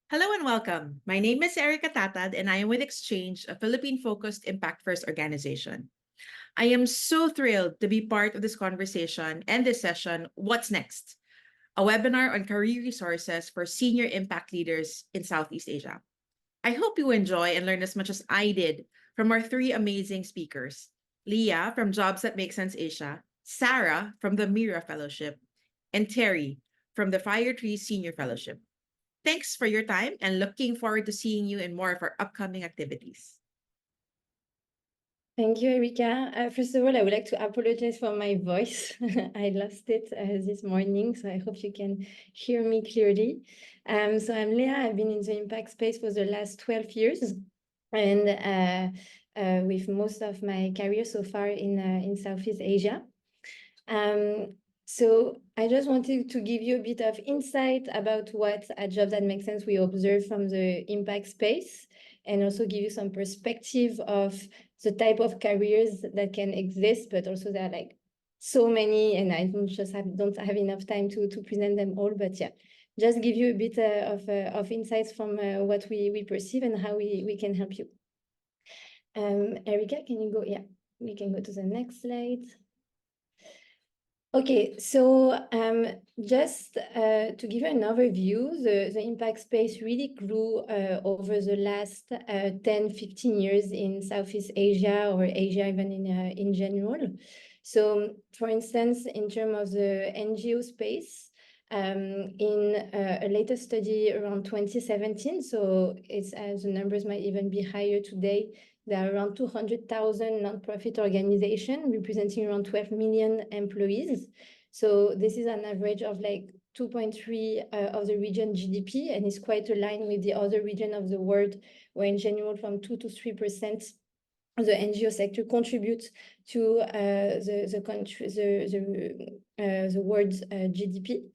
Hello and welcome. My name is Erica Tatad, and I am with Exchange, a Philippine-focused Impact First organization. I am so thrilled to be part of this conversation and this session, What's Next? A webinar on career resources for senior impact leaders in Southeast Asia. I hope you enjoy and learn as much as I did from our three amazing speakers: Leah from Jobs That Make Sense Asia, Sara from the Mira Fellowship, and Terri from the Firetree Senior Fellowship. Thanks for your time and looking forward to seeing you in more of our upcoming activities. Thank you, Erica. First of all, I would like to apologize for my voice. I lost it this morning, so I hope you can hear me clearly. So I'm Léa. I've been in the impact space for the last 12 years, and with most of my career so far in Southeast Asia. So I just wanted to give you a bit of insight about what at Jobs That Make Sense we observe from the impact space, and also give you some perspective of the type of careers that can exist, but also there are like so many, and I don't have enough time to present them all, but yeah, just give you a bit of insights from what we perceive and how we can help you. Erica, can you go? Yeah, we can go to the next slide. Okay, so just to give you an overview, the impact space really grew over the last 10, 15 years in Southeast Asia or Asia even in general. So for instance, in terms of the NGO space, in a latest study around 2017, so it's the numbers might even be higher today. There are around 200,000 nonprofit organizations representing around 12 million employees. So this is an average of like 2.3 of the region GDP, and is quite aligned with the other region of the world, where in general from 2 to 3% of the NGO sector contributes to the world's GDP.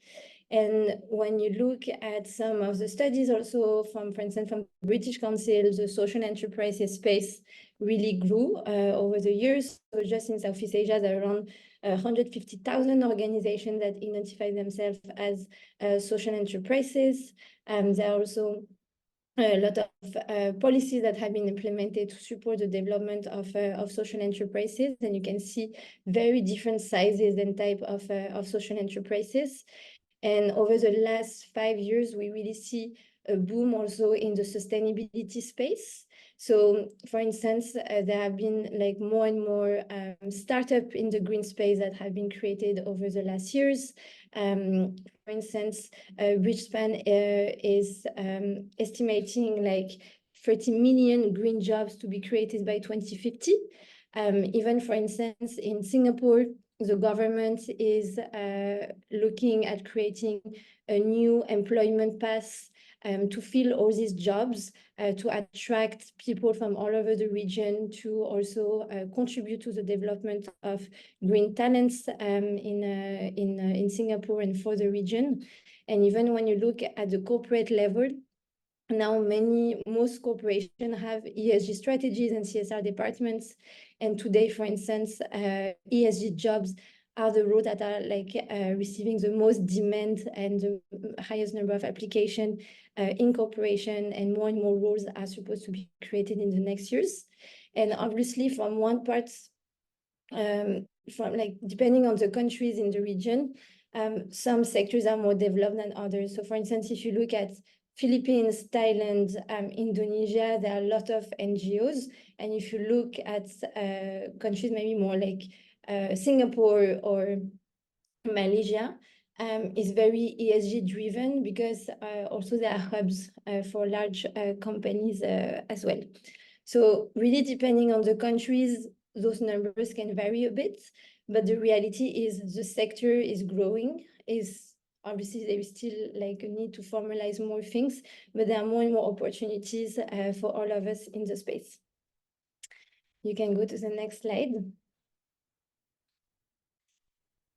And when you look at some of the studies also from, for instance, from British Council, the social enterprises space really grew over the years. So just in Southeast Asia, there are around 150,000 organizations that identify themselves as social enterprises. There are also a lot of policies that have been implemented to support the development of social enterprises. And you can see very different sizes and type of social enterprises. And over the last 5 years, we really see a boom also in the sustainability space. So, for instance, there have been like more and more startups in the green space that have been created over the last years. For instance, Bridgespan is estimating like 30 million green jobs to be created by 2050. Even, for instance, in Singapore, the government is looking at creating a new employment path to fill all these jobs, to attract people from all over the region, to also contribute to the development of green talents in Singapore and for the region. And even when you look at the corporate level, now most corporations have ESG strategies and CSR departments. And today, for instance, ESG jobs are the roles that are like receiving the most demand and the highest number of applications in corporation, and more roles are supposed to be created in the next years. And obviously from one part, from like depending on the countries in the region, some sectors are more developed than others. So for instance, if you look at Philippines, Thailand, Indonesia, there are a lot of NGOs. And if you look at countries maybe more like Singapore or Malaysia, is very ESG driven, because also there are hubs for large companies as well. So really depending on the countries, those numbers can vary a bit, but the reality is the sector is growing. Obviously there is still like a need to formalize more things, but there are more and more opportunities for all of us in the space. You can go to the next slide.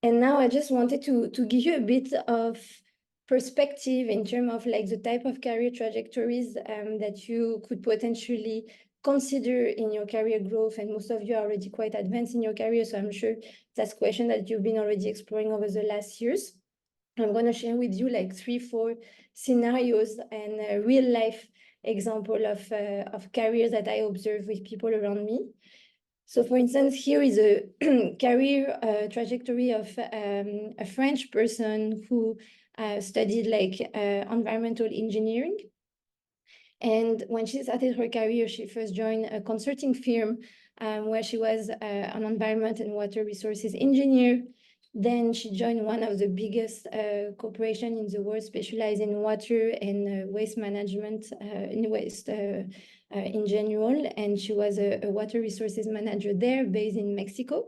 And now I just wanted to give you a bit of perspective in terms of like the type of career trajectories that you could potentially consider in your career growth. And most of you are already quite advanced in your career, so I'm sure that's a question that you've been already exploring over the last years. I'm going to share with you like 3-4 scenarios and a real life example of careers that I observe with people around me. So for instance, here is a career trajectory of a French person who studied like environmental engineering. And when she started her career, she first joined a consulting firm where she was an environment and water resources engineer. Then she joined one of the biggest corporations in the world specialized in water and waste management in waste in general. And she was a water resources manager there based in Mexico.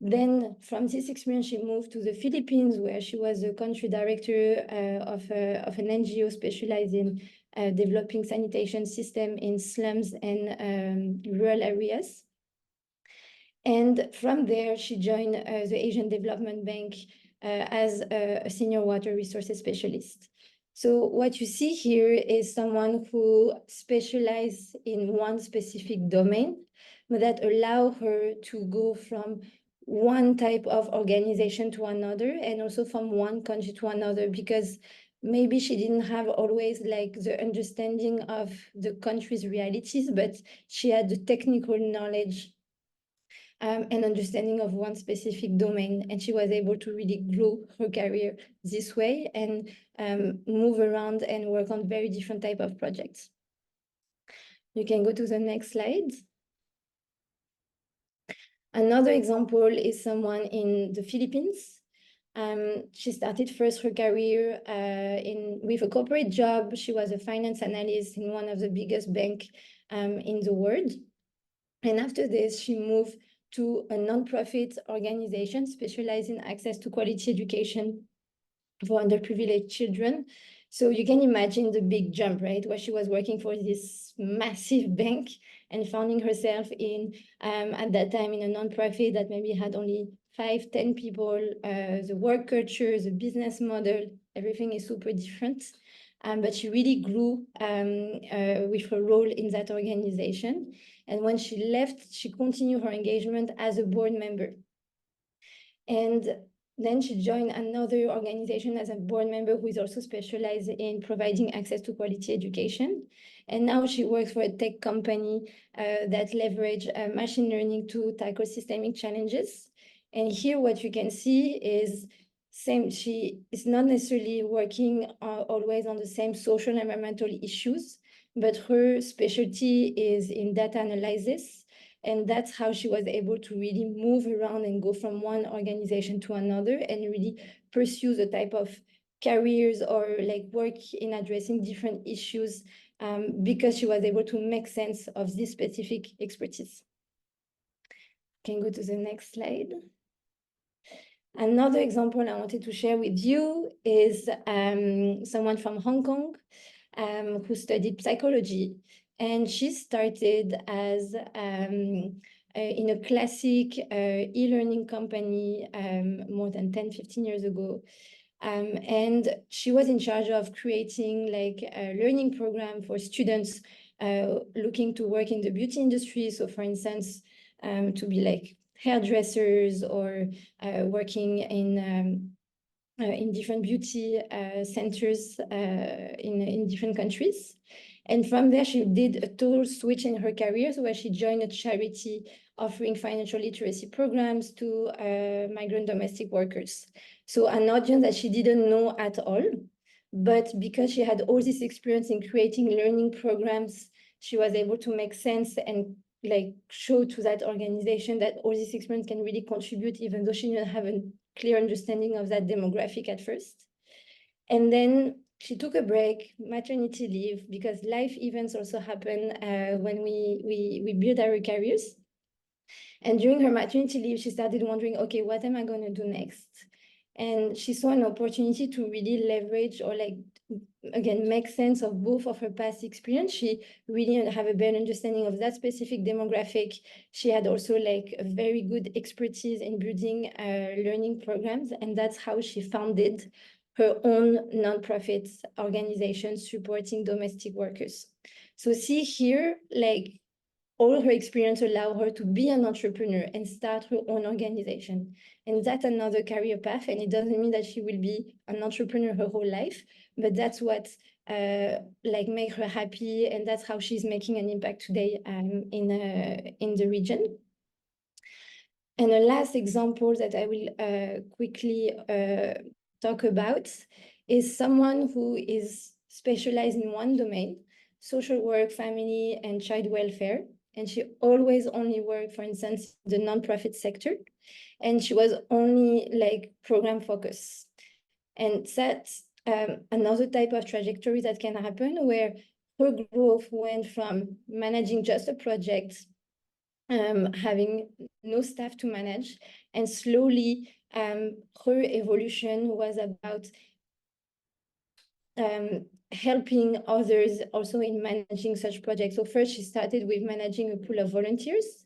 Then from this experience, she moved to the Philippines, where she was the country director of an NGO specialized in developing sanitation system in slums and rural areas. And from there, she joined the Asian Development Bank as a senior water resources specialist. So what you see here is someone who specializes in one specific domain, but that allow her to go from one type of organization to another, and also from one country to another, because maybe she didn't have always like the understanding of the country's realities, but she had the technical knowledge and understanding of one specific domain. And she was able to really grow her career this way and move around and work on very different type of projects. You can go to the next slide. Another example is someone in the Philippines. She started first her career with a corporate job. She was a finance analyst in one of the biggest banks in the world. And after this, she moved to a nonprofit organization specialized in access to quality education for underprivileged children. So you can imagine the big jump, right? Where she was working for this massive bank and finding herself in, at that time, in a nonprofit that maybe had only 5-10 people. The work culture, the business model, everything is super different. But she really grew with her role in that organization. And when she left, she continued her engagement as a board member. And then she joined another organization as a board member who is also specialized in providing access to quality education. And now she works for a tech company that leverage machine learning to tackle systemic challenges. And here what you can see is she is not necessarily working always on the same social and environmental issues, but her specialty is in data analysis. And that's how she was able to really move around and go from one organization to another and really pursue the type of careers or like work in addressing different issues because she was able to make sense of this specific expertise. Can go to the next slide. Another example I wanted to share with you is someone from Hong Kong who studied psychology. And she started as in a classic e-learning company more than 10-15 years ago. And she was in charge of creating like a learning program for students looking to work in the beauty industry. So for instance, to be like hairdressers or working in different beauty centers in different countries. And from there, she did a total switch in her career, so where she joined a charity offering financial literacy programs to migrant domestic workers. So an audience that she didn't know at all, but because she had all this experience in creating learning programs, she was able to make sense and like show to that organization that all this experience can really contribute, even though she didn't have a clear understanding of that demographic at first. And then she took a break, maternity leave, because life events also happen when we build our careers. And during her maternity leave, she started wondering, okay, what am I going to do next? And she saw an opportunity to really leverage or like, again, make sense of both of her past experience. She really have a better understanding of that specific demographic. She had also like a very good expertise in building learning programs. And that's how she founded her own nonprofit organization supporting domestic workers. So see here, like all her experience allow her to be an entrepreneur and start her own organization. And that's another career path. And it doesn't mean that she will be an entrepreneur her whole life, but that's what like make her happy. And that's how she's making an impact today in the region. And the last example that I will quickly talk about is someone who is specialized in one domain, social work, family, and child welfare. And she always only worked, for instance, the nonprofit sector. And she was only like program focused. And that's another type of trajectory that can happen where her growth went from managing just a project, having no staff to manage, and slowly her evolution was about helping others also in managing such projects. So first she started with managing a pool of volunteers,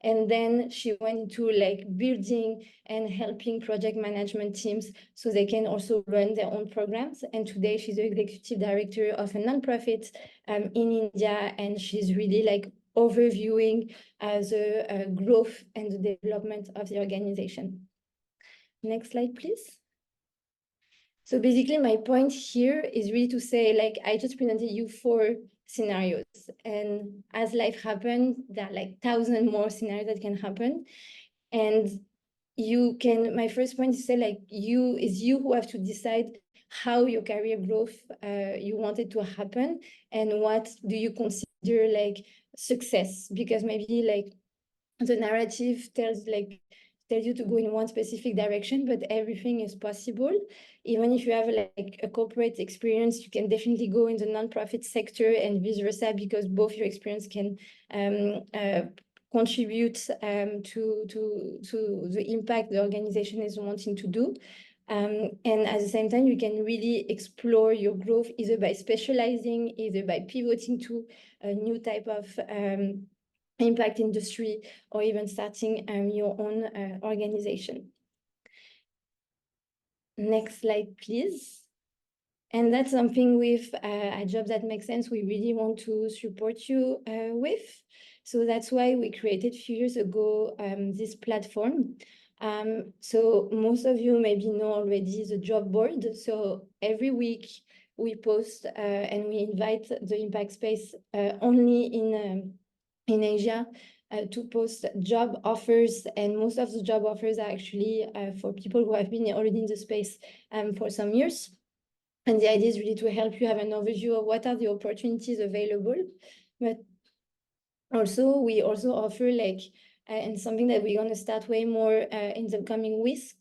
and then she went into like building and helping project management teams so they can also run their own programs. And today she's the executive director of a nonprofit in India, and she's really like overviewing the growth and the development of the organization. Next slide, please. So basically my point here is really to say, like, I just presented you 4 scenarios, and as life happens, there are like 1,000 more scenarios that can happen. And you can, my first point is to say, like, you who have to decide how your career growth you want it to happen, and what do you consider like success, because maybe like the narrative tells you to go in one specific direction, but everything is possible. Even if you have like a corporate experience, you can definitely go in the nonprofit sector and vice versa, because both your experience can contribute to the impact the organization is wanting to do. And at the same time, you can really explore your growth either by specializing, either by pivoting to a new type of impact industry, or even starting your own organization. Next slide, please. And that's something with a job that makes sense. We really want to support you with. So that's why we created a few years ago this platform. So most of you maybe know already the job board. So every week we post and we invite the impact space only in Asia to post job offers, and most of the job offers are actually for people who have been already in the space for some years. And the idea is really to help you have an overview of what are the opportunities available. But also, we also offer like, and something that we're going to start way more in the coming weeks,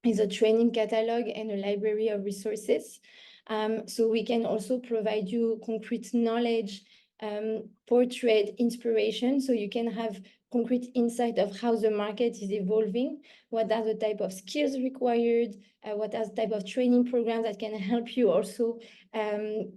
is a training catalog and a library of resources. So we can also provide you concrete knowledge, portrait, inspiration, so you can have concrete insight of how the market is evolving, what are the type of skills required, what are the type of training programs that can help you also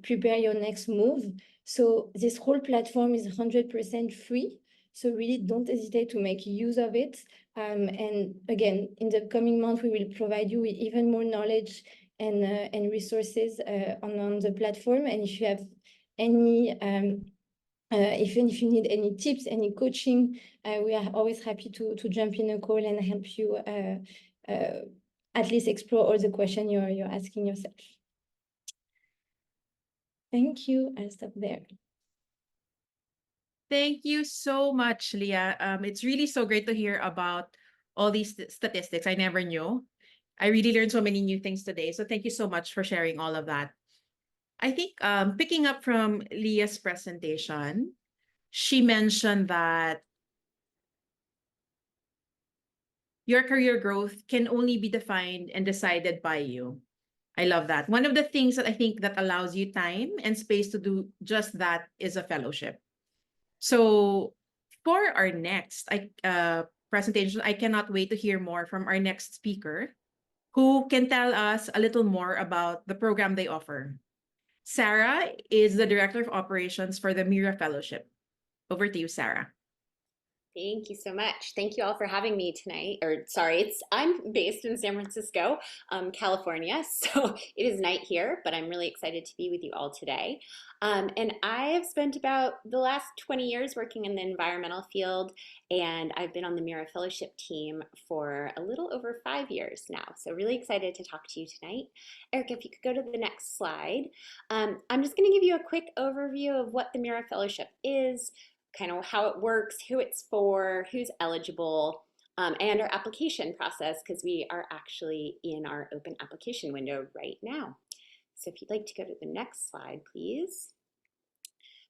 prepare your next move. So this whole platform is 100% free. So really don't hesitate to make use of it. And again, in the coming month, we will provide you with even more knowledge and resources on the platform. And if you have any, even if you need any tips, any coaching, we are always happy to jump in a call and help you at least explore all the questions you're asking yourself. Thank you. I'll stop there. Thank you so much, Leah. It's really so great to hear about all these statistics. I never knew. I really learned so many new things today. So thank you so much for sharing all of that. I think picking up from Leah's presentation, she mentioned that your career growth can only be defined and decided by you. I love that. One of the things that I think that allows you time and space to do just that is a fellowship. So for our next presentation, I cannot wait to hear more from our next speaker, who can tell us a little more about the program they offer. Sara is the Director of Operations for the Mira Fellowship. Over to you, Sara. Thank you so much. Thank you all for having me tonight. Or sorry, I'm based in San Francisco, California, so it is night here, but I'm really excited to be with you all today. And I have spent about the last 20 years working in the environmental field, and I've been on the Mira Fellowship team for a little over 5 years now. So really excited to talk to you tonight. Erica, if you could go to the next slide. I'm just going to give you a quick overview of what the Mira Fellowship is, kind of how it works, who it's for, who's eligible, and our application process, because we are actually in our open application window right now. So if you'd like to go to the next slide, please.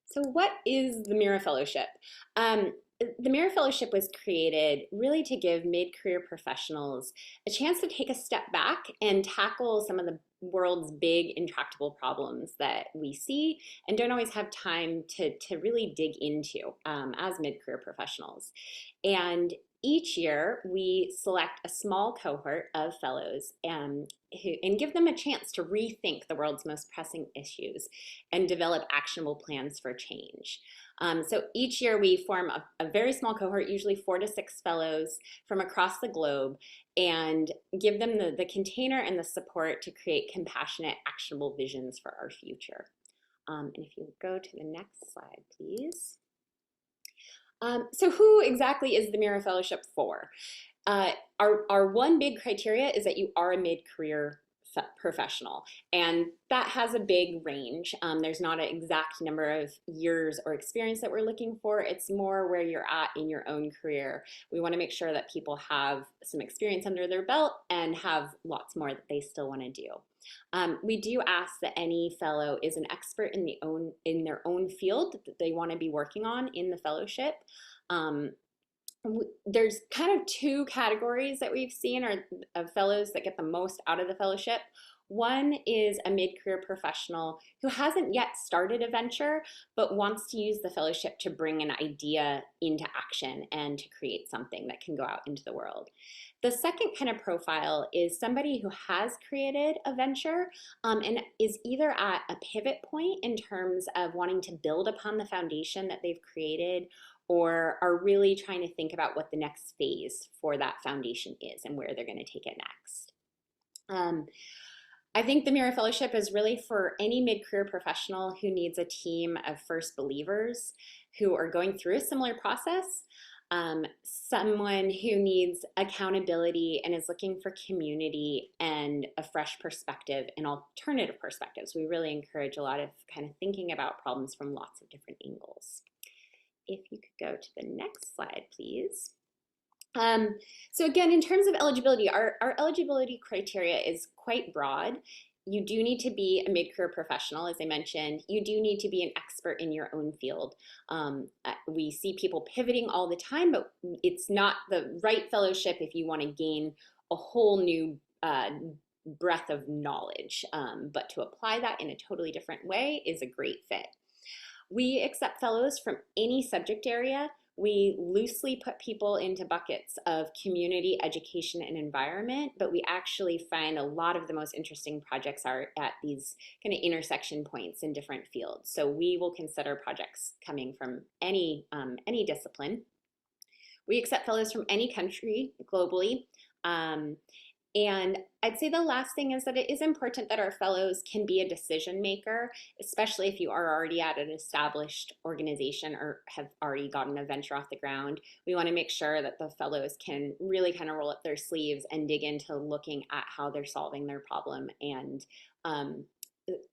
So what is the Mira Fellowship? The Mira Fellowship was created really to give mid-career professionals a chance to take a step back and tackle some of the world's big intractable problems that we see and don't always have time to really dig into as mid-career professionals. And each year, we select a small cohort of fellows and give them a chance to rethink the world's most pressing issues and develop actionable plans for change. So each year we form a very small cohort, usually 4 to 6 fellows from across the globe, and give them the container and the support to create compassionate, actionable visions for our future. And if you go to the next slide, please. So who exactly is the Mira Fellowship for? Our one big criteria is that you are a mid-career professional, and that has a big range. There's not an exact number of years or experience that we're looking for. It's more where you're at in your own career. We want to make sure that people have some experience under their belt and have lots more that they still want to do. We do ask that any fellow is an expert in their own field that they want to be working on in the fellowship. There's kind of 2 categories that we've seen of fellows that get the most out of the fellowship. One is a mid-career professional who hasn't yet started a venture, but wants to use the fellowship to bring an idea into action and to create something that can go out into the world. The second kind of profile is somebody who has created a venture and is either at a pivot point in terms of wanting to build upon the foundation that they've created, or are really trying to think about what the next phase for that foundation is and where they're going to take it next. I think the Mira Fellowship is really for any mid-career professional who needs a team of first believers who are going through a similar process, someone who needs accountability and is looking for community and a fresh perspective and alternative perspectives. We really encourage a lot of kind of thinking about problems from lots of different angles. If you could go to the next slide, please. So again, in terms of eligibility, our eligibility criteria is quite broad. You do need to be a mid-career professional, as I mentioned. You do need to be an expert in your own field. We see people pivoting all the time, but it's not the right fellowship if you want to gain a whole new breadth of knowledge. But to apply that in a totally different way is a great fit. We accept fellows from any subject area. We loosely put people into buckets of community, education, and environment, but we actually find a lot of the most interesting projects are at these kind of intersection points in different fields. So we will consider projects coming from any discipline. We accept fellows from any country globally. And I'd say the last thing is that it is important that our fellows can be a decision maker, especially if you are already at an established organization or have already gotten a venture off the ground. We want to make sure that the fellows can really kind of roll up their sleeves and dig into looking at how they're solving their problem. And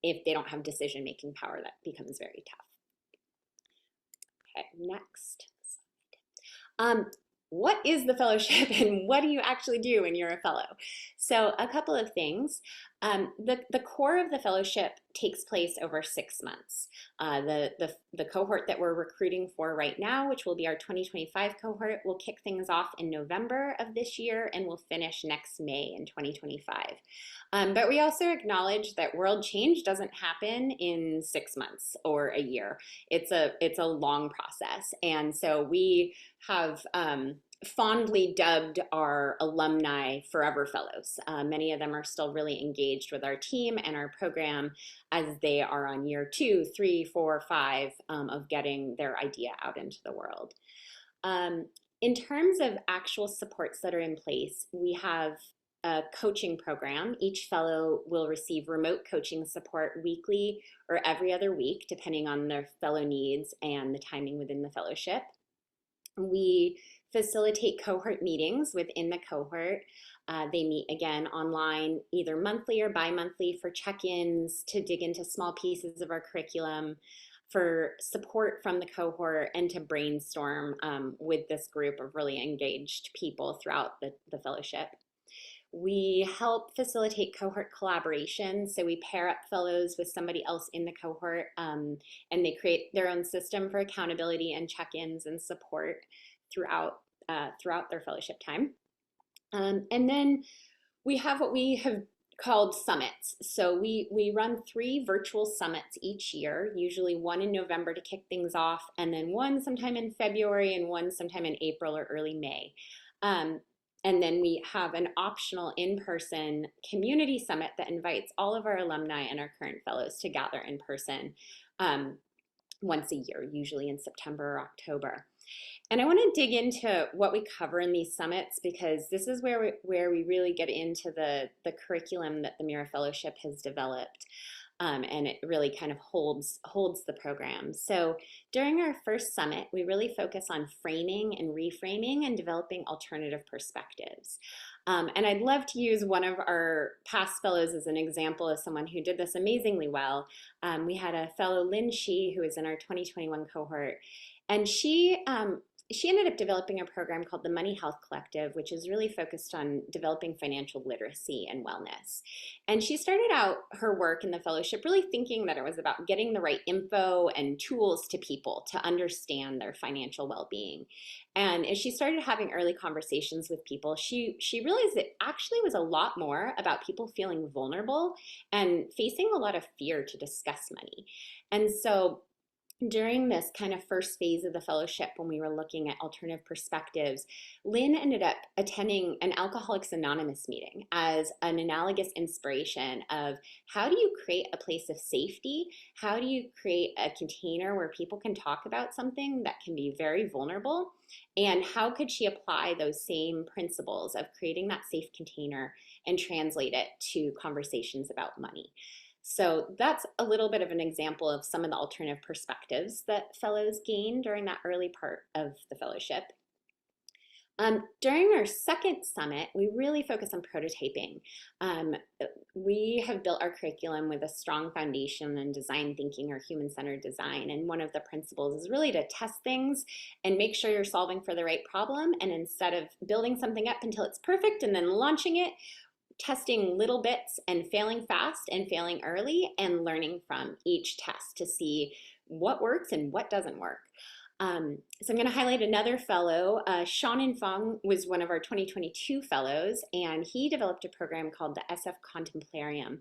if they don't have decision making power, that becomes very tough. Okay, next. What is the fellowship and what do you actually do when you're a fellow? So a couple of things. The core of the fellowship takes place over 6 months. The cohort that we're recruiting for right now, which will be our 2025 cohort, will kick things off in November of this year and will finish next May in 2025. But we also acknowledge that world change doesn't happen in 6 months or a year. It's a long process. And so we have fondly dubbed our alumni Forever Fellows. Many of them are still really engaged with our team and our program as they are on year 2, 3, 4, 5 of getting their idea out into the world. In terms of actual supports that are in place, we have a coaching program. Each fellow will receive remote coaching support weekly or every other week, depending on their fellow needs and the timing within the fellowship. We facilitate cohort meetings within the cohort. They meet again online, either monthly or bi-monthly, for check-ins, to dig into small pieces of our curriculum, for support from the cohort, and to brainstorm with this group of really engaged people throughout the fellowship. We help facilitate cohort collaboration. So we pair up fellows with somebody else in the cohort, and they create their own system for accountability and check-ins and support throughout their fellowship time. And then we have what we have called summits. So we run 3 virtual summits each year, usually one in November to kick things off, and then one sometime in February and one sometime in April or early May. And then we have an optional in-person community summit that invites all of our alumni and our current fellows to gather in person once a year, usually in September or October. And I want to dig into what we cover in these summits, because this is where we really get into the curriculum that the Mira Fellowship has developed. And it really kind of holds the program. So during our first summit, we really focus on framing and reframing and developing alternative perspectives. And I'd love to use one of our past fellows as an example of someone who did this amazingly well. We had a fellow, Lynn Shee, who was in our 2021 cohort, and she ended up developing a program called the Money Health Collective, which is really focused on developing financial literacy and wellness. And she started out her work in the fellowship really thinking that it was about getting the right info and tools to people to understand their financial well-being. And as she started having early conversations with people, she realized it actually was a lot more about people feeling vulnerable and facing a lot of fear to discuss money. And so during this kind of first phase of the fellowship, when we were looking at alternative perspectives, Lynn ended up attending an Alcoholics Anonymous meeting as an analogous inspiration of how do you create a place of safety? How do you create a container where people can talk about something that can be very vulnerable? And how could she apply those same principles of creating that safe container and translate it to conversations about money? So that's a little bit of an example of some of the alternative perspectives that fellows gain during that early part of the fellowship. During our second summit, we really focus on prototyping. We have built our curriculum with a strong foundation in design thinking or human-centered design. And one of the principles is really to test things and make sure you're solving for the right problem. And instead of building something up until it's perfect and then launching it, testing little bits and failing fast and failing early and learning from each test to see what works and what doesn't work. So I'm going to highlight another fellow. Shannon Fong was one of our 2022 fellows, and he developed a program called the SF Contemplarium,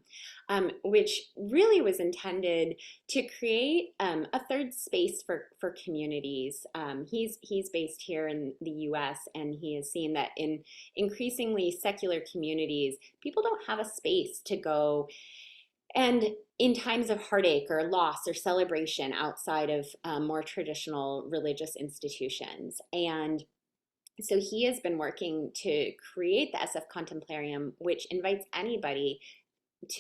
which really was intended to create a third space for communities. He's based here in the US, and he has seen that in increasingly secular communities, people don't have a space to go and in times of heartache or loss or celebration outside of more traditional religious institutions. And so he has been working to create the SF Contemplarium, which invites anybody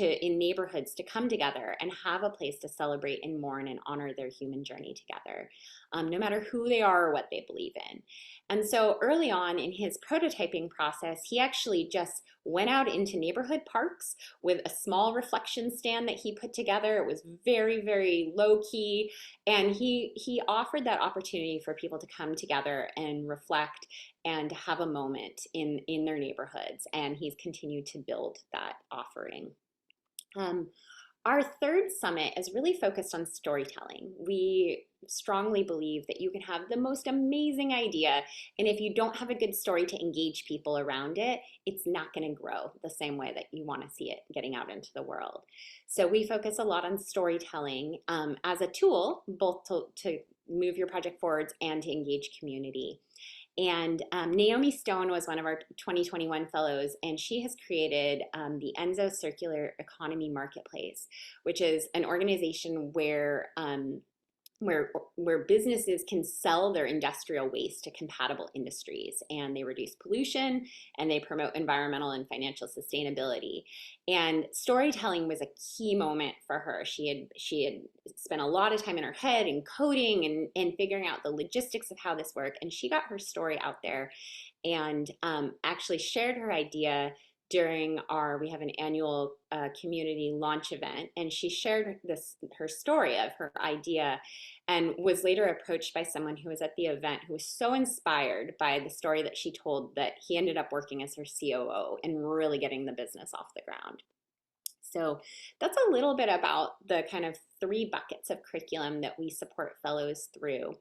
in neighborhoods to come together and have a place to celebrate and mourn and honor their human journey together, no matter who they are or what they believe in. And so early on in his prototyping process, he actually just went out into neighborhood parks with a small reflection stand that he put together. It was very, very low key. And he offered that opportunity for people to come together and reflect and have a moment in their neighborhoods. And he's continued to build that offering. Our third summit is really focused on storytelling. We strongly believe that you can have the most amazing idea, and if you don't have a good story to engage people around it, it's not going to grow the same way that you want to see it getting out into the world. So we focus a lot on storytelling as a tool, both to move your project forwards and to engage community. And Naomi Stone was one of our 2021 fellows, and she has created the Enzo Circular Economy Marketplace, which is an organization where where businesses can sell their industrial waste to compatible industries, and they reduce pollution and they promote environmental and financial sustainability. And storytelling was a key moment for her. She had spent a lot of time in her head and coding and figuring out the logistics of how this worked, and she got her story out there and actually shared her idea during we have an annual community launch event, and she shared her story of her idea, and was later approached by someone who was at the event who was so inspired by the story that she told that he ended up working as her COO and really getting the business off the ground. So that's a little bit about the kind of 3 buckets of curriculum that we support fellows through.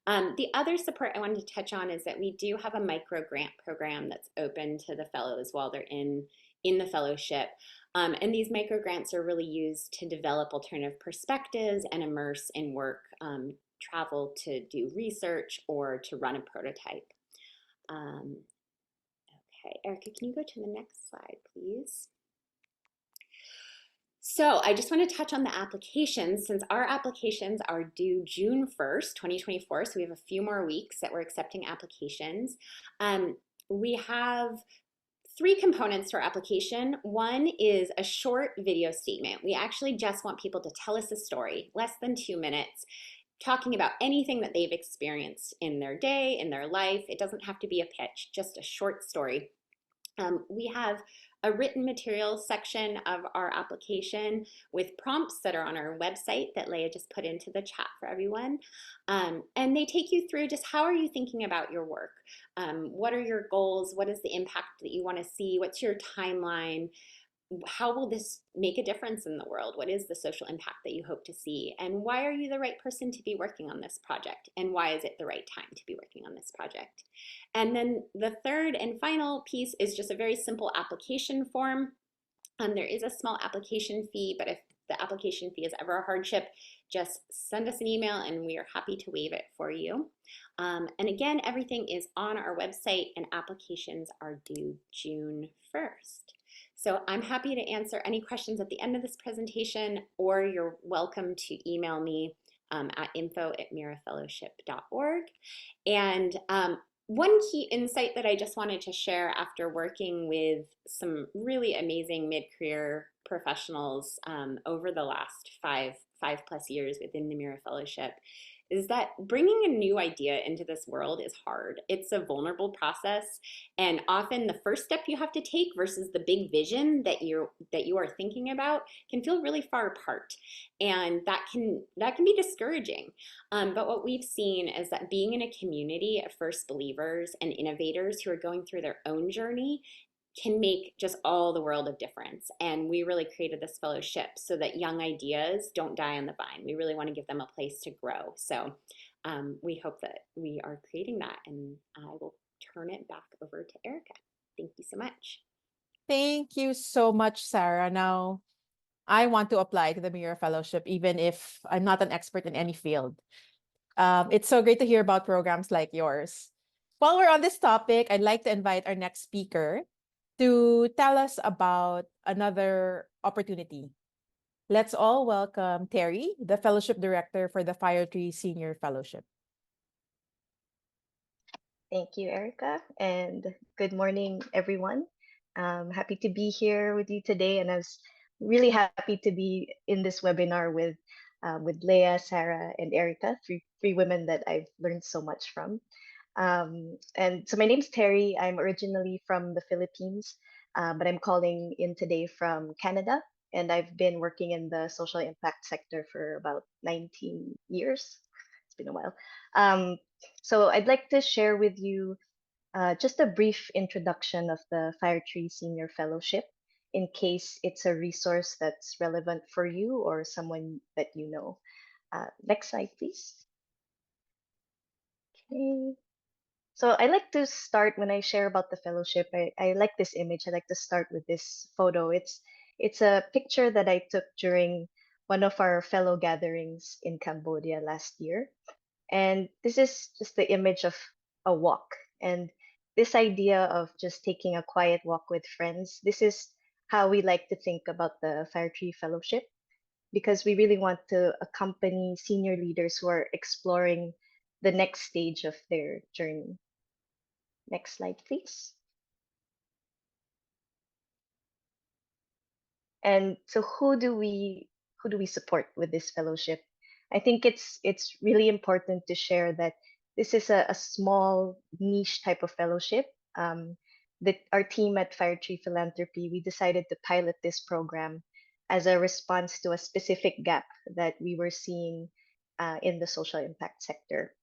The other support I wanted to touch on is that we do have a micro grant program that's open to the fellows while they're in the fellowship. And these micro grants are really used to develop alternative perspectives and immerse in work, travel to do research, or to run a prototype. Okay, Erica, can you go to the next slide, please? So I just want to touch on the applications, since our applications are due June 1st, 2024. So we have a few more weeks that we're accepting applications. We have 3 components to our application. One is a short video statement. We actually just want people to tell us a story, less than 2 minutes, talking about anything that they've experienced in their day, in their life. It doesn't have to be a pitch, just a short story. We have a written materials section of our application with prompts that are on our website that Léa just put into the chat for everyone. And they take you through just how are you thinking about your work? What are your goals? What is the impact that you want to see? What's your timeline? How will this make a difference in the world? What is the social impact that you hope to see? And why are you the right person to be working on this project? And why is it the right time to be working on this project? And then the third and final piece is just a very simple application form. There is a small application fee, but if the application fee is ever a hardship, just send us an email and we are happy to waive it for you. And again, everything is on our website and applications are due June 1st. So I'm happy to answer any questions at the end of this presentation, or you're welcome to email me at info@mirafellowship.org. And one key insight that I just wanted to share after working with some really amazing mid-career professionals over the last five plus years within the Mira Fellowship is that bringing a new idea into this world is hard. It's a vulnerable process, and often the first step you have to take versus the big vision that you are thinking about can feel really far apart, and that can be discouraging. But what we've seen is that being in a community of first believers and innovators who are going through their own journey can make just all the world of difference. And we really created this fellowship so that young ideas don't die on the vine. We really want to give them a place to grow. So we hope that we are creating that. And I will turn it back over to Erica. Thank you so much. Thank you so much, Sara. Now, I want to apply to the Mira Fellowship, even if I'm not an expert in any field. It's so great to hear about programs like yours. While we're on this topic, I'd like to invite our next speaker to tell us about another opportunity. Let's all welcome Terri, the Fellowship Director for the Firetree Senior Fellowship. Thank you, Erica, and good morning, everyone. Happy to be here with you today, and I was really happy to be in this webinar with Léa, Sara, and Erica, three women that I've learned so much from. And so my name's Terri. I'm originally from the Philippines, but I'm calling in today from Canada, and I've been working in the social impact sector for about 19 years. It's been a while. So I'd like to share with you just a brief introduction of the Firetree Senior Fellowship in case it's a resource that's relevant for you or someone that you know. Next slide, please. Okay. So I like to start when I share about the fellowship. I like this image. I like to start with this photo. It's a picture that I took during one of our fellow gatherings in Cambodia last year. And this is just the image of a walk. And this idea of just taking a quiet walk with friends, this is how we like to think about the Firetree Fellowship. because we really want to accompany senior leaders who are exploring the next stage of their journey. Next slide, please. And so who do we support with this fellowship? I think it's really important to share that this is a small niche type of fellowship. That our team at Firetree Philanthropy, we decided to pilot this program as a response to a specific gap that we were seeing in the social impact sector.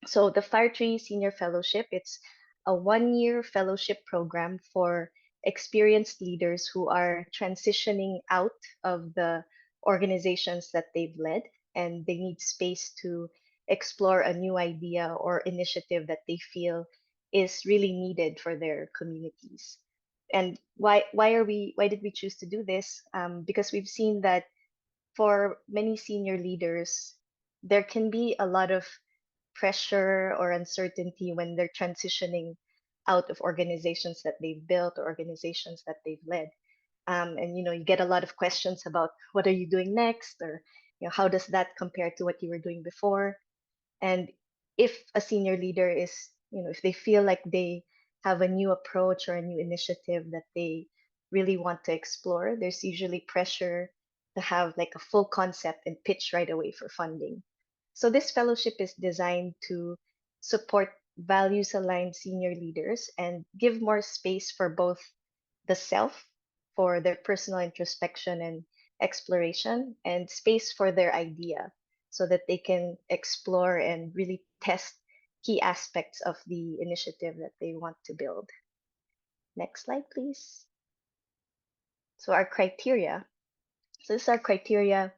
So the Firetree Senior Fellowship, it's a 1-year fellowship program for experienced leaders who are transitioning out of the organizations that they've led, and they need space to explore a new idea or initiative that they feel is really needed for their communities. And why did we choose to do this? Because we've seen that for many senior leaders, there can be a lot of pressure or uncertainty when they're transitioning out of organizations that they've built or organizations that they've led. And you get a lot of questions about what are you doing next, or how does that compare to what you were doing before? And if a senior leader is, if they feel like they have a new approach or a new initiative that they really want to explore, there's usually pressure to have like a full concept and pitch right away for funding. So this fellowship is designed to support values aligned senior leaders and give more space for both the self, for their personal introspection and exploration, and space for their idea so that they can explore and really test key aspects of the initiative that they want to build. Next slide, please. So our criteria. So this is our criteria.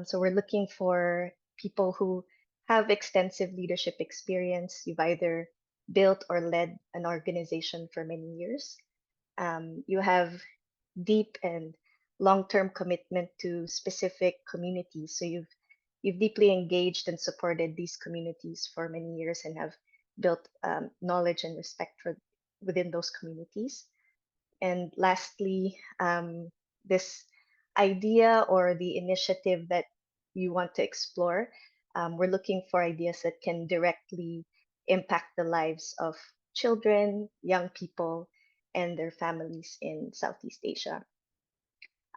So we're looking for people who have extensive leadership experience. You've either built or led an organization for many years. You have deep and long-term commitment to specific communities. So you've deeply engaged and supported these communities for many years and have built knowledge and respect for within those communities. And lastly, this idea or the initiative that you want to explore, we're looking for ideas that can directly impact the lives of children, young people, and their families in Southeast Asia.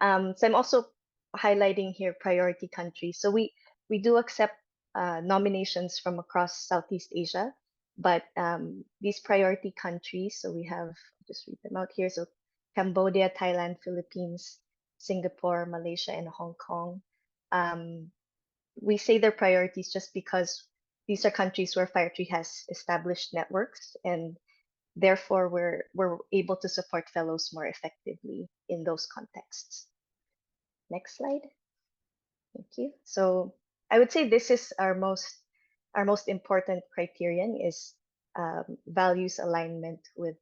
So I'm also highlighting here priority countries. So we do accept nominations from across Southeast Asia, but these priority countries, so we have, just read them out here. So Cambodia, Thailand, Philippines, Singapore, Malaysia, and Hong Kong. We say they're priorities just because these are countries where Firetree has established networks, and therefore we're able to support fellows more effectively in those contexts. Next slide. Thank you. So I would say this is our most important criterion is values alignment with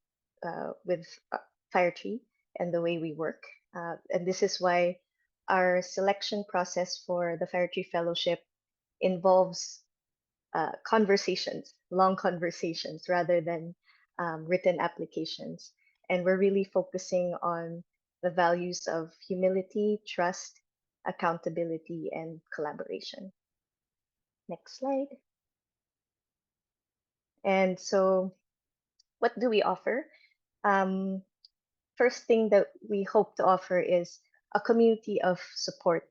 Firetree and the way we work. And this is why our selection process for the Firetree Fellowship involves conversations, long conversations, rather than written applications. And we're really focusing on the values of humility, trust, accountability, and collaboration. Next slide. And so what do we offer? First thing that we hope to offer is a community of support.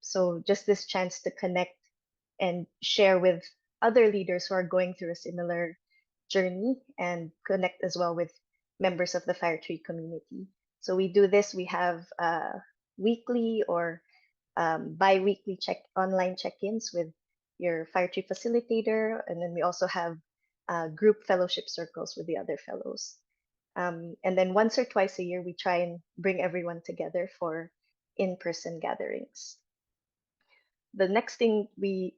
So just this chance to connect and share with other leaders who are going through a similar journey, and connect as well with members of the Firetree community. So we do this, we have weekly or bi-weekly online check-ins with your Firetree facilitator, and then we also have group fellowship circles with the other fellows. And then once or twice a year, we try and bring everyone together for in-person gatherings. The next thing we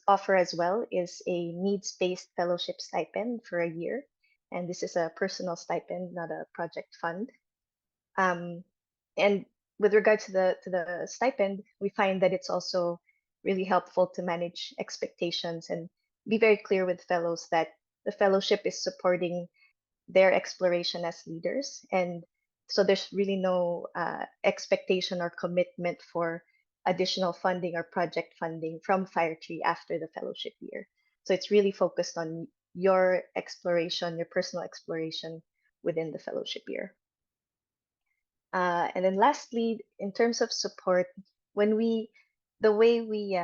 offer as well is a needs-based fellowship stipend for a year. And this is a personal stipend, not a project fund. And with regard to the stipend, we find that it's also really helpful to manage expectations and be very clear with fellows that the fellowship is supporting their exploration as leaders, and So there's really no expectation or commitment for additional funding or project funding from Firetree after the fellowship year. So it's really focused on your exploration, your personal exploration within the fellowship year. And then lastly, in terms of support, the way we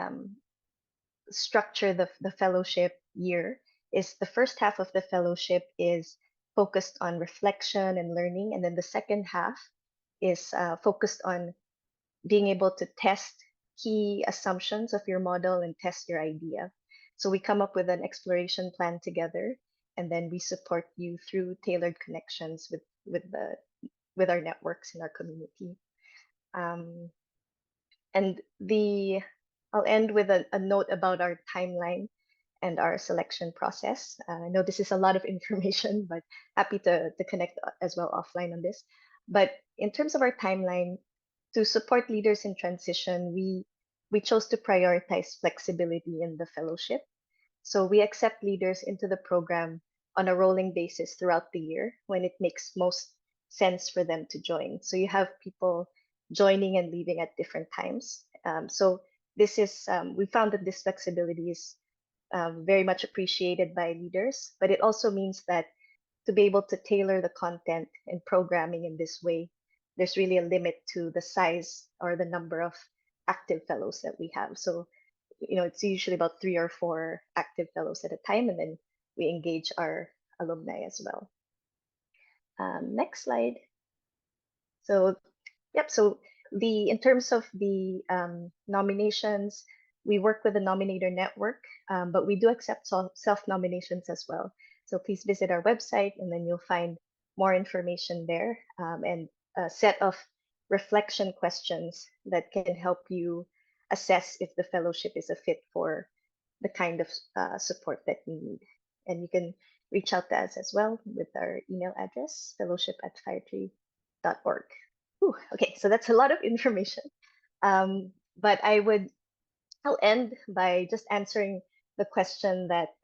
structure the fellowship year is the first half of the fellowship is focused on reflection and learning, and then the second half is focused on being able to test key assumptions of your model and test your idea. So we come up with an exploration plan together, and then we support you through tailored connections with our networks in our community. And I'll end with a note about our timeline and our selection process. I know this is a lot of information, but happy to connect as well offline on this. But in terms of our timeline, to support leaders in transition, we chose to prioritize flexibility in the fellowship. So we accept leaders into the program on a rolling basis throughout the year when it makes most sense for them to join. So you have people joining and leaving at different times. So this is we found that this flexibility is very much appreciated by leaders, but it also means that to be able to tailor the content and programming in this way, there's really a limit to the size or the number of active fellows that we have. So, it's usually about 3 or 4 active fellows at a time, and then we engage our alumni as well. Next slide. So, yep. So in terms of the nominations, we work with the nominator network, but we do accept self-nominations as well. So please visit our website, and then you'll find more information there, and a set of reflection questions that can help you assess if the fellowship is a fit for the kind of support that you need. And you can reach out to us as well with our email address, fellowship@firetree.org. Okay, so that's a lot of information. But I'll end by just answering the question that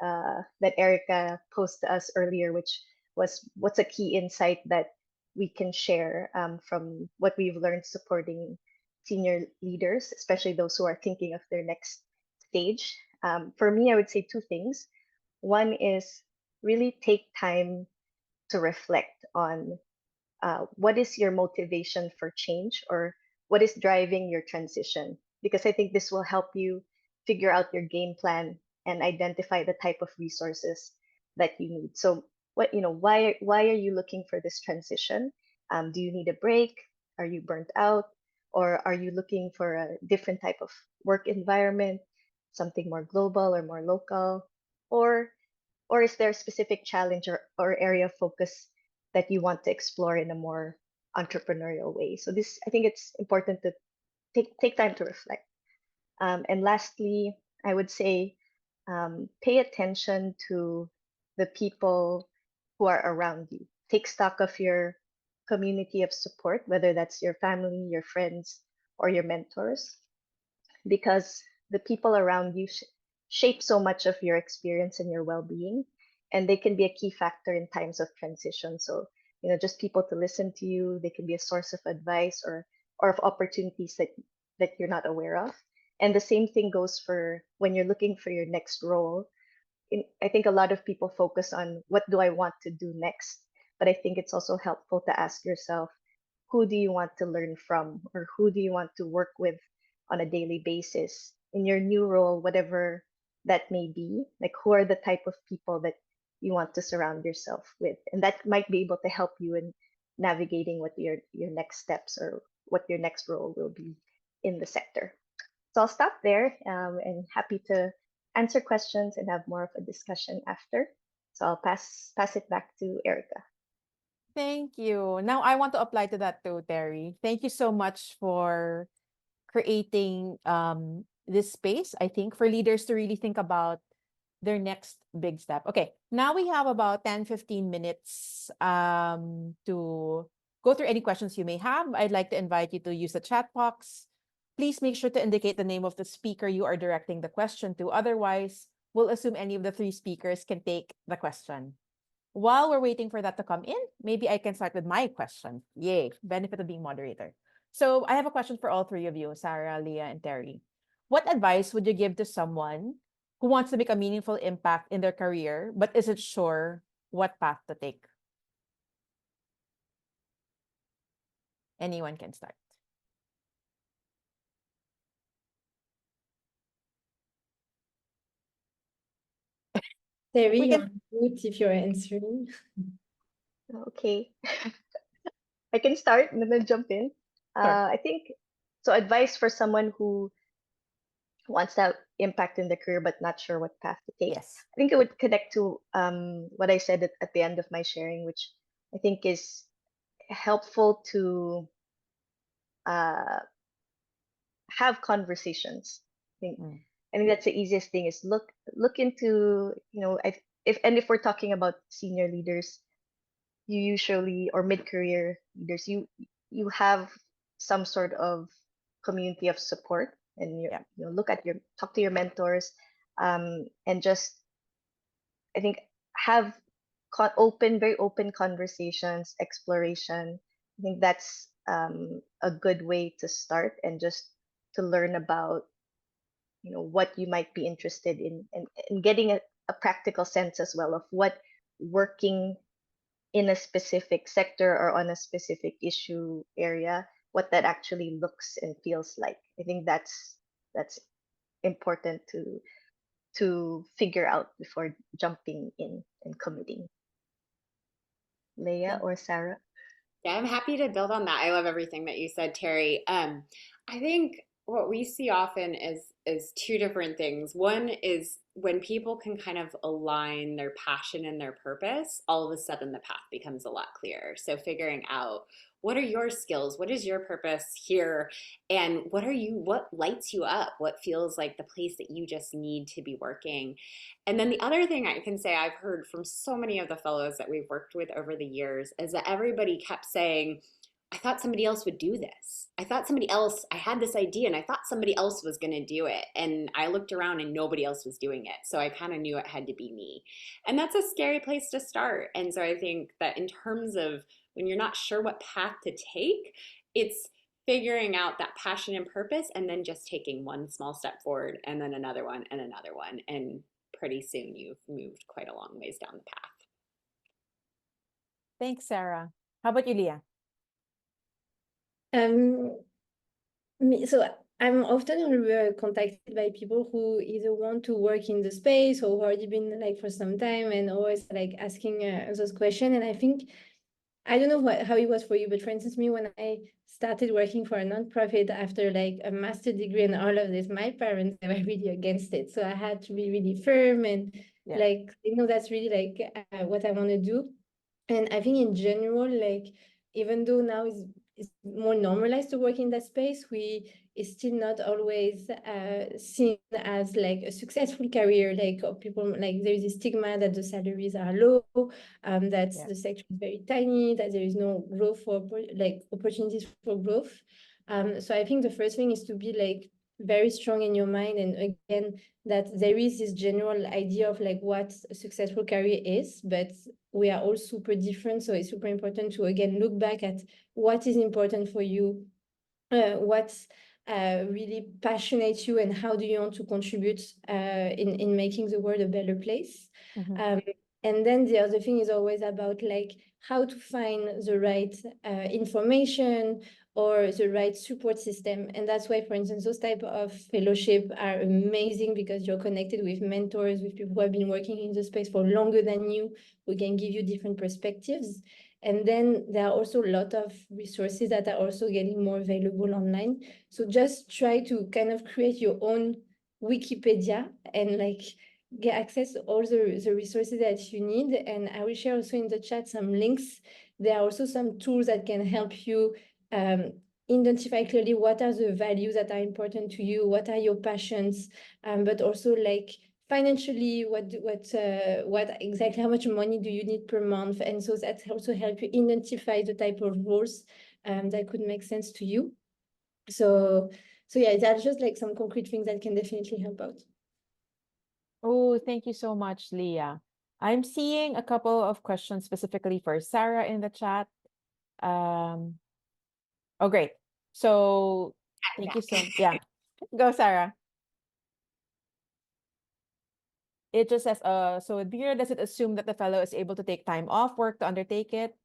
Erica posed to us earlier, which was, what's a key insight that we can share from what we've learned supporting senior leaders, especially those who are thinking of their next stage. For me, I would say 2 things. One is really take time to reflect on what is your motivation for change, or what is driving your transition, because I think this will help you figure out your game plan and identify the type of resources that you need. So why are you looking for this transition? Do you need a break? Are you burnt out? Or are you looking for a different type of work environment, something more global or more local? Or is there a specific challenge or area of focus that you want to explore in a more entrepreneurial way? So I think it's important to take time to reflect. And lastly, I would say pay attention to the people who are around you. Take stock of your community of support, whether that's your family, your friends, or your mentors, because the people around you shape so much of your experience and your well-being, and they can be a key factor in times of transition. So, just people to listen to you. They can be a source of advice or of opportunities that you're not aware of. And the same thing goes for when you're looking for your next role. I think a lot of people focus on, what do I want to do next? But I think it's also helpful to ask yourself, who do you want to learn from, or who do you want to work with on a daily basis in your new role, whatever that may be? Like, who are the type of people that you want to surround yourself with? And that might be able to help you in navigating what your next steps or what your next role will be in the sector. So I'll stop there, and happy to answer questions and have more of a discussion after. So I'll pass it back to Erica. Thank you. Now I want to apply to that too, Terri. Thank you so much for creating this space, I think, for leaders to really think about their next big step. Okay, now we have about 10-15 minutes to go through any questions you may have. I'd like to invite you to use the chat box. Please make sure to indicate the name of the speaker you are directing the question to. Otherwise, we'll assume any of the 3 speakers can take the question. while we're waiting for that to come in, maybe I can start with my question. Yay, benefit of being moderator. So I have a question for all three of you, Sara, Leah, and Terri. What advice would you give to someone who wants to make a meaningful impact in their career, but isn't sure what path to take? Anyone can start. Terri, We you're can on mute if you're answering. Okay. I can start and then jump in. start. I think so. Advice for someone who wants to have impact in the career but not sure what path to take. Yes. I think it would connect to what I said at the end of my sharing, which I think is helpful to uh, have conversations. Mm. I think that's the easiest thing is look into, if we're talking about senior leaders, you usually, or mid-career leaders, you have some sort of community of support, and Yeah. talk to your mentors, and just, I think, have very open conversations, exploration. I think that's a good way to start, and just to learn about what you might be interested in, and getting a practical sense as well of what working in a specific sector or on a specific issue area, what that actually looks and feels like. I think that's important to figure out before jumping in and committing. Leah or Sarah? Yeah, I'm happy to build on that. I love everything that you said, Terry. I think what we see often is two different things. One is when people can kind of align their passion and their purpose, all of a sudden the path becomes a lot clearer. So figuring out what are your skills, what is your purpose here, and what lights you up, what feels like the place that you just need to be working. And then the other thing I can say I've heard from so many of the fellows that we've worked with over the years is that everybody kept saying, I thought somebody else would do this. I had this idea and I thought somebody else was going to do it. And I looked around and nobody else was doing it. So I kind of knew it had to be me. And that's a scary place to start. And so I think that in terms of when you're not sure what path to take, it's figuring out that passion and purpose and then just taking one small step forward and then another one and another one. And pretty soon you've moved quite a long ways down the path. Thanks, Sarah. How about you, Leah? So I'm often contacted by people who either want to work in the space or already been like for some time and always like asking those questions. And I think, I don't know how it was for you, but for instance, me, when I started working for a nonprofit after like a master degree and all of this, my parents were really against it. So I had to be really firm and like, that's really like what I want to do. And I think in general, like, even though now it's more normalized to work in that space, it's still not always seen as like a successful career. Like people, like there is a stigma that the salaries are low, that the sector is very tiny, that there is no growth for like opportunities for growth. So I think the first thing is to be like very strong in your mind, and again, that there is this general idea of like what a successful career is, but we are all super different. So it's super important to again look back at what is important for you, what's really passionate you, and how do you want to contribute in making the world a better place. And then the other thing is always about like how to find the right information or the right support system. And that's why, for instance, those type of fellowship are amazing, because you're connected with mentors, with people who have been working in the space for longer than you, who can give you different perspectives. And then there are also a lot of resources that are also getting more available online. So just try to kind of create your own Wikipedia and like get access to all the resources that you need. And I will share also in the chat some links. There are also some tools that can help you identify clearly what are the values that are important to you, what are your passions, but also like financially, what exactly, how much money do you need per month? And so that also help you identify the type of roles that could make sense to you. So yeah, that's just like some concrete things that can definitely help out. Oh, thank you so much, Leah. I'm seeing a couple of questions specifically for Sarah in the chat. Um, oh, great. So thank you so yeah. Go, Sarah. It just says, so Mira, does it assume that the fellow is able to take time off work to undertake it?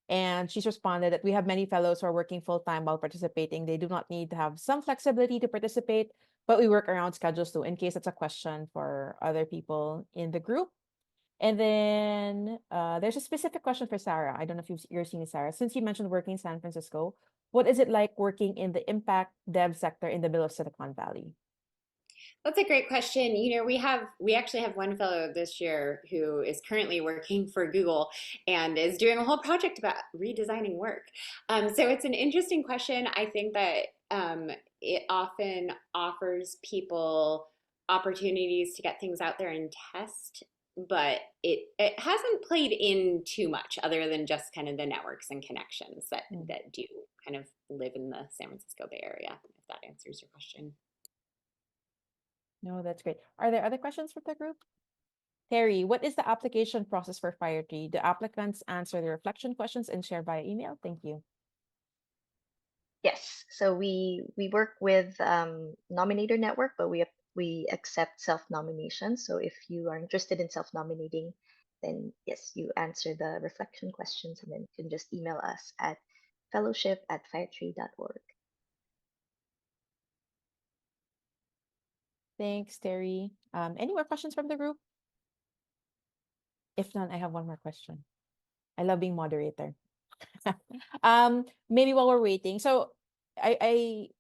And she's responded that we have many fellows who are working full time while participating. They do not need to have some flexibility to participate, but we work around schedules too, in case it's a question for other people in the group. And then there's a specific question for Sarah. I don't know if you're seeing Sarah. Since you mentioned working in San Francisco, what is it like working in the impact dev sector in the middle of Silicon Valley? That's a great question. We actually have one fellow this year who is currently working for Google and is doing a whole project about redesigning work. So it's an interesting question. I think that it often offers people opportunities to get things out there and test, but it hasn't played in too much other than just kind of the networks and connections that do kind of live in the San Francisco Bay Area, if that answers your question. No, that's great. Are there other questions from the group? Terry, what is the application process for Firetree? Do applicants answer the reflection questions and share via email? Thank you. Yes, so we work with Nominator Network, but we accept self-nomination. So if you are interested in self-nominating, then yes, you answer the reflection questions and then you can just email us at fellowship@firetree.org. Thanks, Terry. Any more questions from the group? If not, I have one more question. I love being moderator. Maybe while we're waiting. So in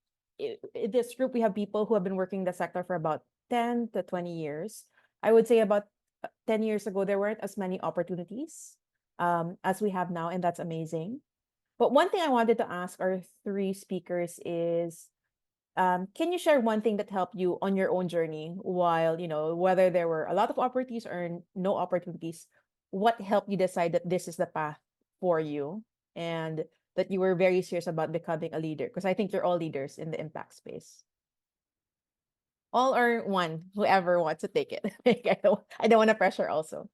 this group, we have people who have been working the sector for about 10 to 20 years. I would say about 10 years ago, there weren't as many opportunities as we have now, and that's amazing. But one thing I wanted to ask our three speakers is, can you share one thing that helped you on your own journey while, whether there were a lot of opportunities or no opportunities, what helped you decide that this is the path for you and that you were very serious about becoming a leader? Because I think you're all leaders in the impact space. All or one, whoever wants to take it. I don't want to pressure also.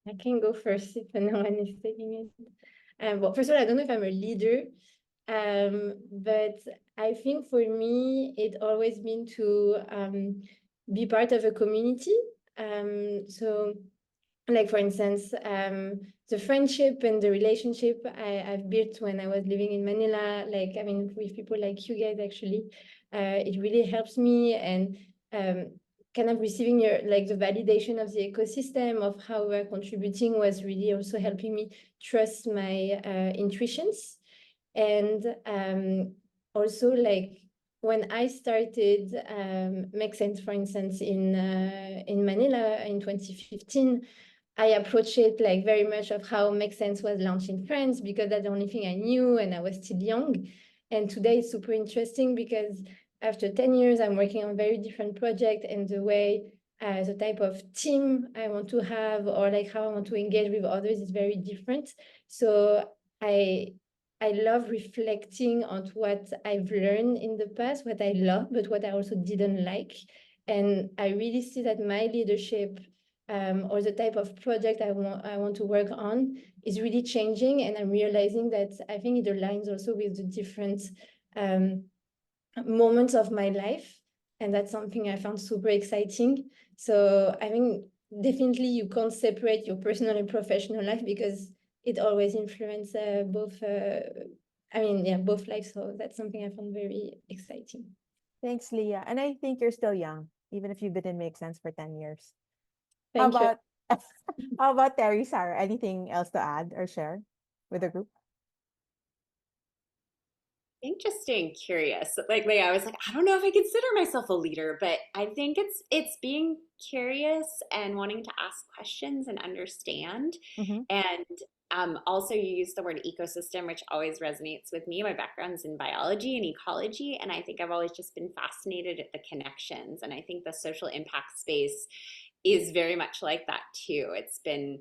I can go first if no one is taking it. Well, first of all, I don't know if I'm a leader, but I think for me, it always been to be part of a community. So, like for instance, the friendship and the relationship I've built when I was living in Manila, with people like you guys, actually, it really helps me and kind of receiving the validation of the ecosystem of how we're contributing was really also helping me trust my intuitions. And also when I started Make Sense, for instance, in Manila in 2015, I approached it very much of how Make Sense was launched in France because that's the only thing I knew and I was still young. And today it's super interesting because after 10 years, I'm working on very different projects and the type of team I want to have or how I want to engage with others is very different. So I love reflecting on what I've learned in the past, what I love, but what I also didn't like. And I really see that my leadership or the type of project I want to work on is really changing. And I'm realizing that I think it aligns also with the different moments of my life. And that's something I found super exciting. So I think definitely you can't separate your personal and professional life because it always influences both lives. So that's something I found very exciting. Thanks, Leah. And I think you're still young, even if you've been in Make Sense for 10 years. Thank you. How about Terry, Sarah? Anything else to add or share with the group? I think just staying curious. Like Leah, I was like, I don't know if I consider myself a leader, but I think it's being curious and wanting to ask questions and understand. Mm-hmm. And also, you use the word ecosystem, which always resonates with me. My background's in biology and ecology, and I think I've always just been fascinated at the connections. And I think the social impact space is very much like that too. It's been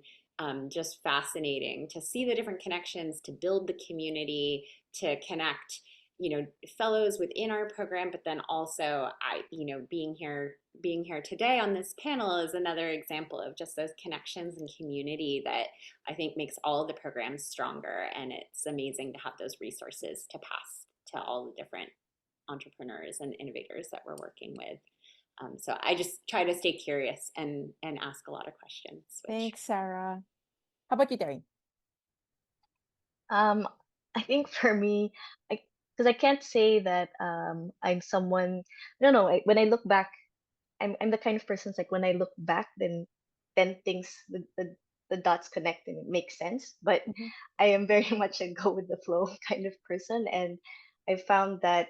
just fascinating to see the different connections, to build the community, to connect fellows within our program, but then also being here today on this panel is another example of just those connections and community that I think makes all the programs stronger. And it's amazing to have those resources to pass to all the different entrepreneurs and innovators that we're working with. So I just try to stay curious and ask a lot of questions. Thanks, Sarah. How about you, Terri? I think for me, because I can't say that I'm someone. I don't know. When I look back, I'm the kind of person like when I look back, then things the dots connect and it makes sense. But Mhm. I am very much a go with the flow kind of person, and I found that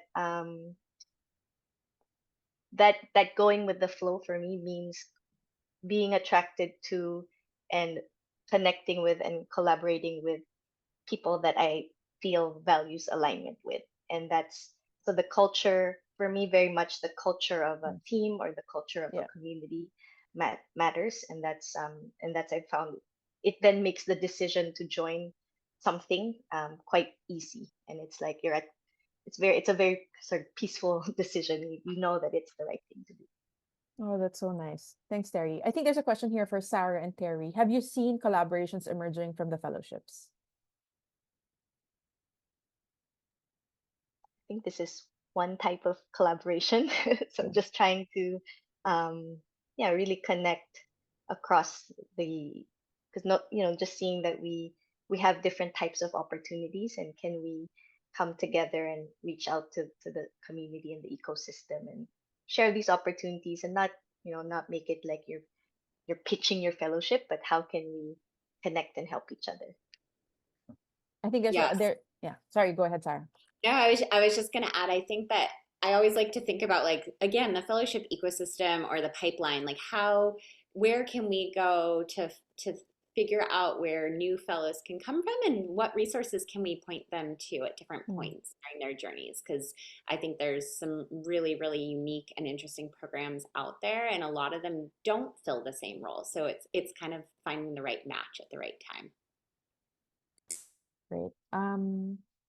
that going with the flow for me means being attracted to and connecting with and collaborating with people that I feel values alignment with. And that's so the culture for me, very much the culture of a Mm. team or the culture of a Yeah. community matters. And that's I found it then makes the decision to join something quite easy. And it's like it's a very sort of peaceful decision. You know that it's the right thing to do. Oh, that's so nice. Thanks, Terri. I think there's a question here for Sarah and Terri. Have you seen collaborations emerging from the fellowships? I think this is one type of collaboration. So Yeah. just trying to, yeah, really connect across the, because not, just seeing that we have different types of opportunities, and can we come together and reach out to the community and the ecosystem and share these opportunities, and not make it like you're pitching your fellowship, but how can we connect and help each other? I think there's Yes. yeah. Sorry, go ahead, Sarah. No, I was just going to add, I think that I always like to think about, like, again, the fellowship ecosystem or the pipeline, like where can we go to figure out where new fellows can come from, and what resources can we point them to at different Mm. points during their journeys? Because I think there's some really, really unique and interesting programs out there, and a lot of them don't fill the same role. So it's kind of finding the right match at the right time. Great.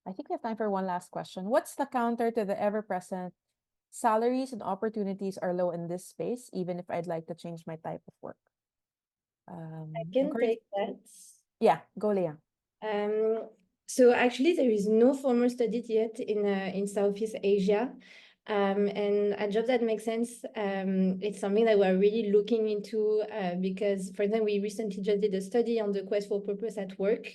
I think we have time for one last question. What's the counter to the ever-present salaries and opportunities are low in this space, even if I'd like to change my type of work? I can encourage. take that. Yeah, go, Leah. So actually, there is no formal study yet in Southeast Asia. And a job that makes sense, it's something that we're really looking into because, for example, we recently just did a study on the quest for purpose at work.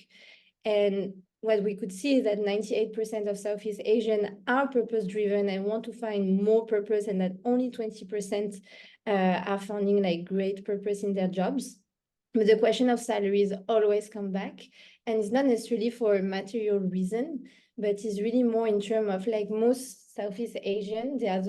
And what we could see is that 98% of Southeast Asian are purpose-driven and want to find more purpose, and that only 20% are finding like great purpose in their jobs. But the question of salaries always come back, and it's not necessarily for a material reason, but it's really more in terms of like most Southeast Asian, they are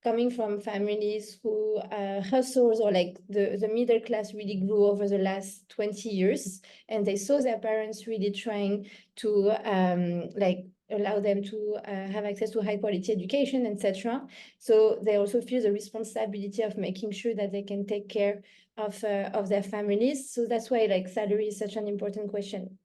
coming from families who hustles, or like the middle class really grew over the last 20 years, and they saw their parents really trying to like allow them to have access to high quality education, etc. So they also feel the responsibility of making sure that they can take care of their families. So that's why like salary is such an important question.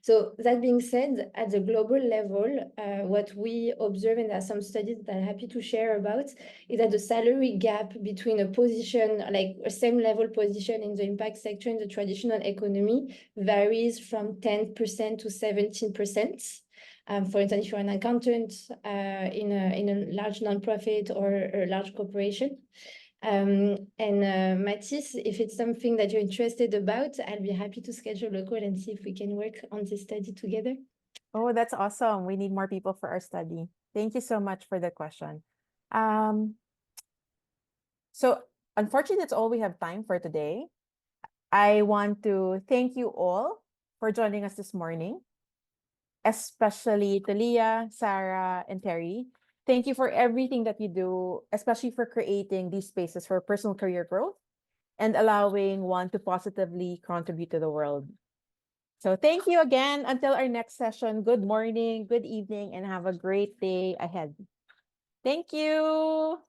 So that being said, at the global level, what we observe, and there are some studies that I'm happy to share about, is that the salary gap between a position, like a same level position in the impact sector in the traditional economy, varies from 10% to 17%. For instance, if you're an accountant in a large nonprofit or a large corporation. Mathis, if it's something that you're interested about, I'll be happy to schedule a call and see if we can work on this study together. Oh, that's awesome. We need more people for our study. Thank you so much for the question. So unfortunately, that's all we have time for today. I want to thank you all for joining us this morning, especially to Leah, Sarah, and Terri. Thank you for everything that you do, especially for creating these spaces for personal career growth and allowing one to positively contribute to the world. So thank you again. Until our next session, good morning, good evening, and have a great day ahead. Thank you.